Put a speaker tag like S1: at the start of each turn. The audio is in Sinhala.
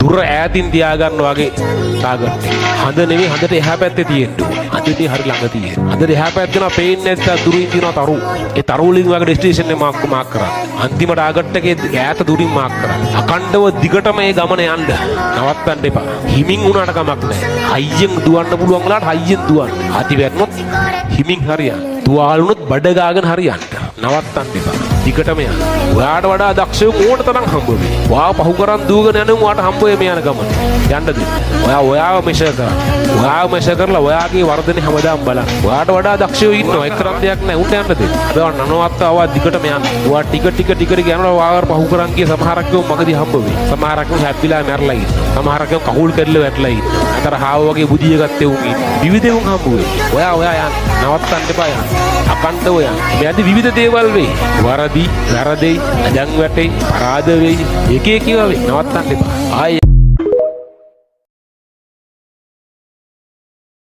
S1: දුර ඈතින් තියාගන්න වගේ ටාගට් එක. හඳ නෙමෙයි හඳට එහා පැත්තේ තියෙන්න ඕනේ. හඳේ හරි ළඟ තියෙන. හඳට එහා පැත්තේ නා පේන්නේ නැත්නම් දුරින් තියෙනවා තරු. ඒ තරු වලින් වගේ ඩෙස්ටිනේෂන් එක මාක් කරා. අන්තිම ටාගට් එකේ ඈත දුරින් මාක් කරා. අකණ්ඩව දිගටම මේ ගමන යන්න. නවත්තන්න එපා. හිමින් උනාට කමක් නැහැ. හයියෙන් දුවන්න පුළුවන් වෙලාවට හයියෙන් දුවන්න. අති වැටුනොත් හිමින් හරියන්න. තුවාලුනොත් බඩ ගාගෙන හරියන්න. නවත්තන්න එපා. දිගටම යන්න. ඔයාට වඩා දක්ෂයෝ ඕන තරම් හම්බ වෙයි. ඔයා පහු කරන් දුවගෙන යන ඔයාට හම්බ වෙයි යන ගමන. යන්න දෙන්න. ඔයාව මෙෂර් කරන්න. ඔයාව මෙෂර් කරලා ඔයාගේ වර්ධනය හැමදාම බලන්න. ඔයාට වඩා දක්ෂයෝ ඉන්නවා. එක්තරම් දෙයක් නැහැ. උන්ට යන්න දෙන්න. ඔයා නනවත්තාවා දිගටම යන්න. ඔයා ටික යනවා ඔයාව පහු කරන් ගිය සමහරක් යෝ මගදී හම්බ වෙයි. සමහරක් හැප්පිලා මැරලා ඉන්නවා. සමහරක් කකුල් කැඩලා වැටලා ඉන්නවා. අතර හාව වගේ බුදිය ගත්තේ උන් ඉන්නවා. විවිධ උන් හම්බ වෙයි. ඔයා යන්න. නවත්තන්න එපා යන්න. අකණ්ඩව යන්න. මේ අද විවිධ දේවල් වෙයි. වැරදි, වැරදෙයි, අජං වැටෙයි, පරාද වෙයි. එක එක ඒවා වෙයි. නවත්තන්න එපා. ආයේ